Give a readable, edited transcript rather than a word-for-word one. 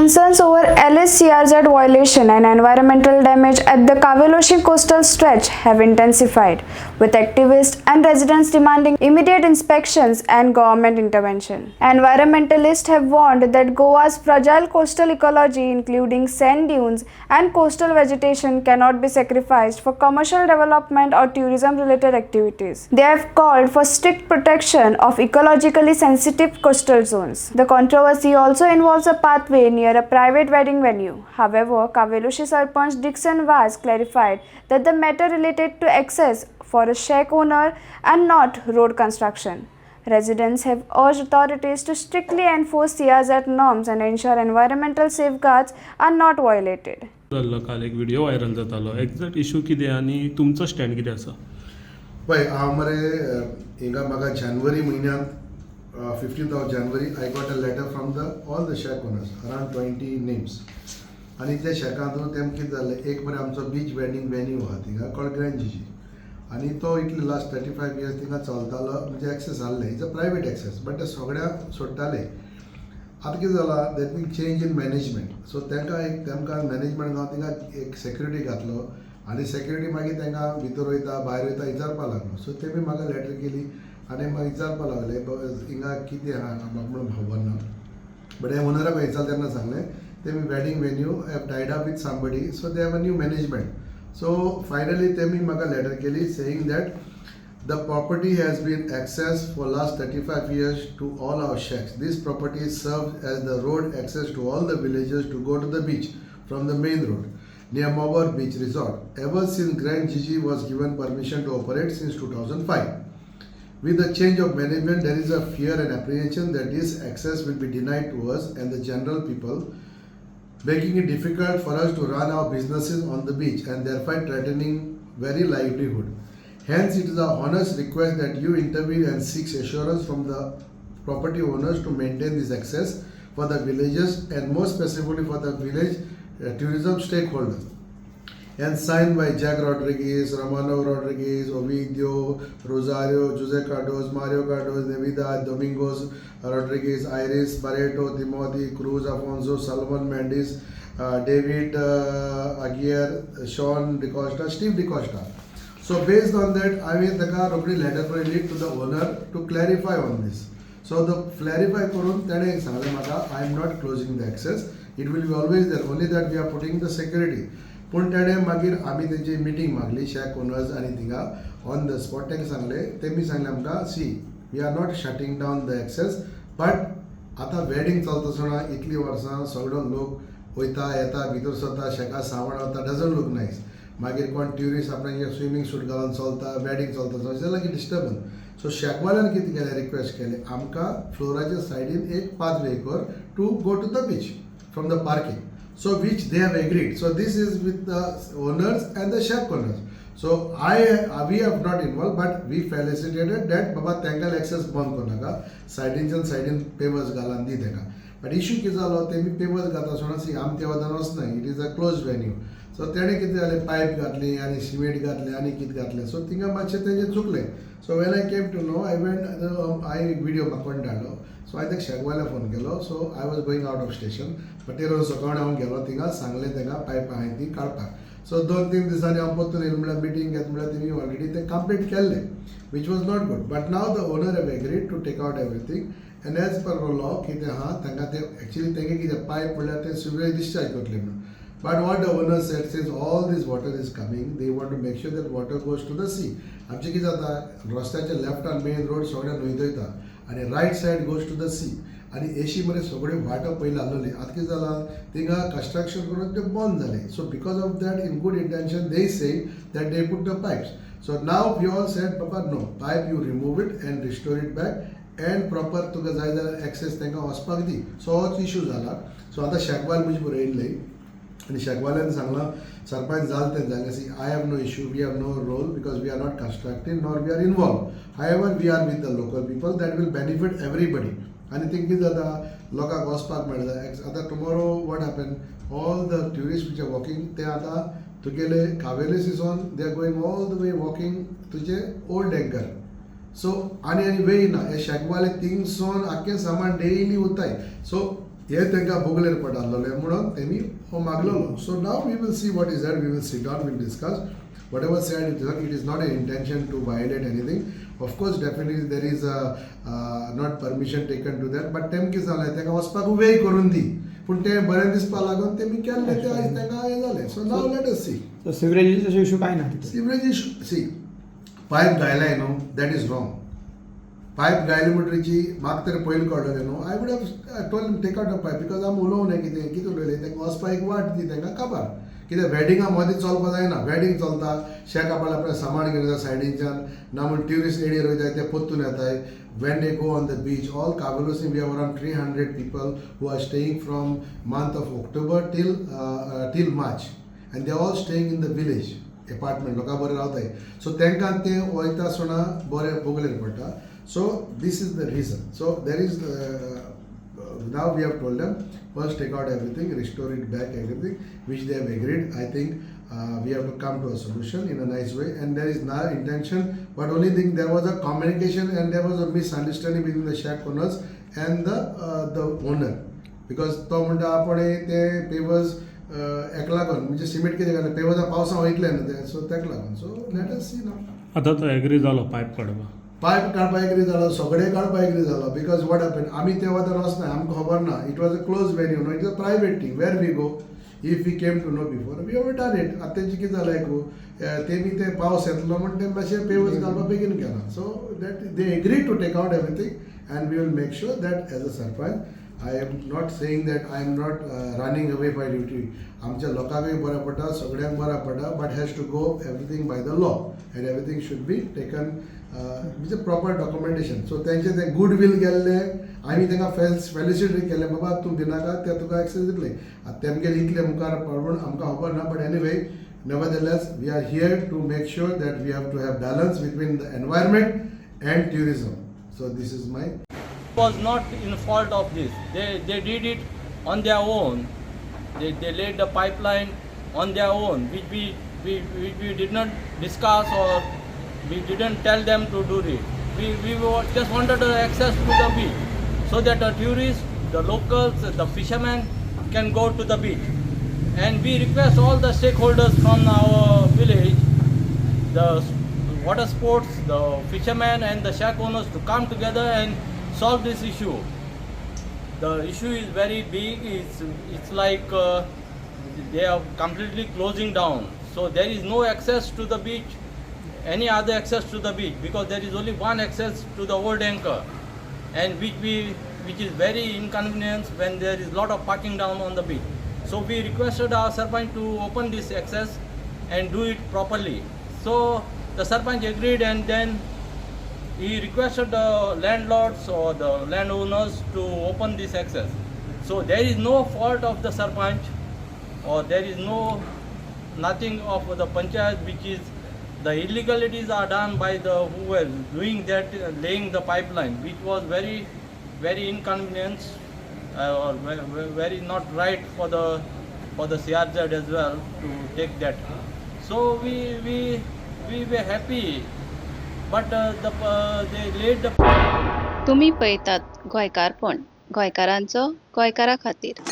Concerns over alleged CRZ violation and environmental damage at the Cavelossim coastal stretch have intensified, with activists and residents demanding immediate inspections and government intervention. Environmentalists have warned that Goa's fragile coastal ecology, including sand dunes and coastal vegetation, cannot be sacrificed for commercial development or tourism-related activities. They have called for strict protection of ecologically sensitive coastal zones. The controversy also involves a pathway near a private wedding venue. However, Cavelossim Sarpanch Dixon Vaz clarified that the matter related to access for a shack owner and not road construction. Residents have urged authorities to strictly enforce CRZ norms and ensure environmental safeguards are not violated. काल एक video viral जातालो exact issue कितें आनी तुमचो stand कितें आसा पळय हांव मरे हिंगा म्हाका जानेवारी म्हयन्यांत 15th of January I got a letter from all the shack owners around 20 names आनी त्या शॅकांत तेम कितें जालें एक मरे आमचो बीच वेडिंग वेन्यू आहा थिंगा कॉल्ड ग्रँड आनी तो इतले लास्ट 35 years थिंगा चलतालो म्हणजे एक्सेस आहले it's a private access but ते सगळ्यांक सोडटाले आतां कितें जाला that mean change in management so तेमकां मॅनेजमेंट हांव थिंगा एक सेक्युरिटी घातलो आनी सेक्युरिटी मागीर तांकां भितर वयता भायर वयता विचारपा लागलो सो तेमी म्हाका लॅटर केली आनी म्हाका विचारपा लागले हिंगा कितें आहा म्हाका म्हणून खबर ना बट हे ओनराक विचारलें तेन्ना सांगलें तेमी wedding venue have tied up with somebody so they have a new management so finally तेमी म्हाका लॅटर केली saying that the property has been accessed for last 35 years to all our shacks. This property serves as the road access to all the villagers to go to the beach from the main road near Mobor beach resort ever since Grand Gigi was given permission to operate since 2005. With the change of management, there is a fear and apprehension that this access will be denied to us and the general people, making it difficult for us to run our businesses on the beach and thereby threatening very livelihood. Hence, it is our honest request that you intervene and seek assurance from the property owners to maintain this access for the villagers and more specifically for the village tourism stakeholders. And signed by Jack Rodriguez, Romano Rodriguez, Ovidio, Rosario, Jose Cardos, Mario Cardos, Nevida, Domingos Rodriguez, Iris, Barreto, Timothy, Cruz, Afonso, Salomon Mendes, David Aguirre, Sean DeCosta, Steve DeCosta. So based on that, I will take a letter to the owner to clarify on this. So the clarify korun tane सांगले म्हाका I am not closing the access. It will be always there. Only that we are putting the security. पूण ताणे मागीर आमी तेंची meeting मागली shack owners आनी थिंगा ऑन द स्पॉट तांकां सांगले तेमी सांगलें आमकां see we are not shutting down the access but आतां वेडिंग चलता आसतना इतली वर्सां सगळो लोक वयता येता भितर सरता शेका सावण वता डजंट लूक नायस मागीर कोण ट्युरिस्ट आपणाचे स्विमींग सूट घालून चलता वेडिंग चलता अशें जाल्यार की डिस्टर्बन्स सो शेकवाल्यान कितें केलें रिक्वेस्ट केलें आमकां फ्लोराच्या सायडीन एक पाथवे कर to go to the beach from the parking so which they have agreed. So this is with the owners and the shack owners. So we have not involved, but we felicitated that Baba Tangal access band konaka sidin papers galan di dega. But issue किती झालो ते मी papers घाता सोना सी आम तेव्हा दनोस नाही it is a closed venue. So तेणे किती झाले पाईप घातले आणि सिमेंट घातले आणि किती घातले सो तिंगा मातशे तेजे चुकले. So when I came to know I went I video माकोण धाडलो. So I think शेकवाला फोन केलो so I was going out of station. But ते रोज सकाळी हांव गेलो थिंगा सांगले तेंगा पाईप आहाय ती काडपाक. So 2-3 दिसांनी हांव परतून येयलो म्हळ्यार मिटींग घेत म्हळ्यार तेमी ऑलरेडी ते कंप्लीट केल्ले which was not good. But now the owner have agreed to take out everything and as per law कितें आहा तांकां ते एक्चुअली तेंगे कितें पाईप म्हळ्यार ते सिवरेज डिस्चार्ज करतले म्हणून. But what the owner said since all this water is coming, they want to make sure that water goes to the sea. आमचे कितें जाता रस्त्याचे लेफ्ट आनी मेन रोड सगळे न्हंयत वयता आनी right side goes to the sea आनी एशी मरे सगळे वाटो पयलीं आहलोली आतां कितें जालां थिंगा कंस्ट्रक्शन करून ते बंद जाले so because of that in good intention they say that they put the pipes so now we all said बाबा no pipe you remove it and restore it back and proper तुका जाय जाल्यार access तांकां वचपाक दी सो होच issue जाला सो आतां शेकवाल म्हजी बरोबर येयल्ले आनी शेकवाल्यान सांगलां सरपंच जालें तें सांगलें see I have no issue we have no role because we are not constructing nor we are involve however we are with the local people that will benefit everybody आनी थिंग कितें जाता लोकांक वचपाक मेळटा आतां tomorrow what happen all the tourist which are walking ते आतां तुगेले कावेलोसिसोन they are going all the way walking तुजे old anchor so anyway ना हे शेकवाले थिंगसोन आख्खें सामान डेली वताय सो हे तांकां भोगलेर पडलेले म्हणून तेमी हो मागलेलो. So now we will see what is that, we will sit down, will discuss whatever said. It is not an intention to violate anything. Of course, definitely there is not permission taken to that, but तेम कितें जालें ताका वचपाक वेय करून दी, पूण ते बरें दिसपा लागून तेमी केल्ले ते आयज तांकां हें जालें. सो नाव लेट अस सी. सो सिवरेजीचो इशू काय ना तितून. सिवरेज इशू सी, पायप गायलाय न्हू, दॅट इज रॉंग. पायप गायली म्हणटरीची म्हाका तरी पयलीं कळटलें न्हू. I would have told take out the pipe, because आमी उलोवं कितें उलयलें तांकां वचपाक एक वाट दी, तांकां खबर कितें वेडिंगा मदीं चलपा जायना. वेडिंग चलता, शेक आपणें सामान घेवन येता सायडीच्यान, ना म्हण ट्युरिस्ट एरियर वयताय ते पोत्तून येताय. When they go on the beach, all Cavelossim, we have around 300 people who are staying from month of October till March, and they are all staying in the village apartment. लोकां बरें रावताय. सो तांकां ते वयता आसतना बरें भोगलेर पडटा. So this is the reason. So there is now we have told them first take out everything, restore it back everything, which they have agreed. I think we have to come to a solution in a nice way, and there is no intention, but only thing there was a communication and there was a misunderstanding between the shack owners and the owner, because तो म्हणटा आपण ते pavers एक लागून म्हणजे cement कितें घालून pavers पावसा वयतले न्हू ते, सो ताका लागून. सो लेट अस सी नाव. आतां तो एग्री जालो पायप काडपाक. पायप काडपाक एग्री जालो, सगळे काडपाक एग्री जालो, बिकॉज वॉट हॅपन आमी ते वतान वचना, आमकां खबर ना. It was a close venue न्हू, it is a private thing where we go. If we came to know before we have done it. आतां तेंचे कितें जालें आयकूं, तेमी ते पावस येतलो म्हण ते मातशें पेवर्स घालपाक बेगीन केला. So that they agree to take out everything, and we will make sure that as a sarpanch I am not saying that I am not running away by duty. आमच्या लोकांकूय बरें पडटा, सगळ्यांक बरें पडटा, but has to go everything by the law, and everything should be taken म्हणजे proper documentation. So तेंचे ते गूड वील गेल्ले, आमी तांकां फेलिसिटेट केले, बाबा तूं भिनाका, ते तुका एक्सेस दितले. आतां तेमगे इतले मुखार पडून आमकां खबर ना, but anyway nevertheless we are here to make sure that we have to have balance between the environment and tourism. So this is my was not in fault of this. They did it on their own. They laid the pipeline on their own, which we did not discuss, or we didn't tell them to do it. We just wanted access to the beach so that the tourists, the locals, the fishermen can go to the beach. And we request all the stakeholders from our village, the water sports, the fishermen and the shack owners to come together and solve this issue. The issue is very big. It's like they are completely closing down. So there is no access to the beach, any other access to the beach, because there is only one access to the old anchor, and which is very inconvenient when there is lot of parking down on the beach. So we requested our Sarpanch to open this access and do it properly. So the Sarpanch agreed, and then he requested the landlords or the landowners to open this access. So there is no fault of the Sarpanch, or there is nothing of the Panchayat, which is the illegalities are done by the who were doing that, laying the pipeline, which was very, very inconvenient. Or very not right for the CRZ as well to take that. So we were happy, but they laid the. तुम्ही पळयतात गोंयकारपण, गोंयकारांचो गोंयकारा खातीर.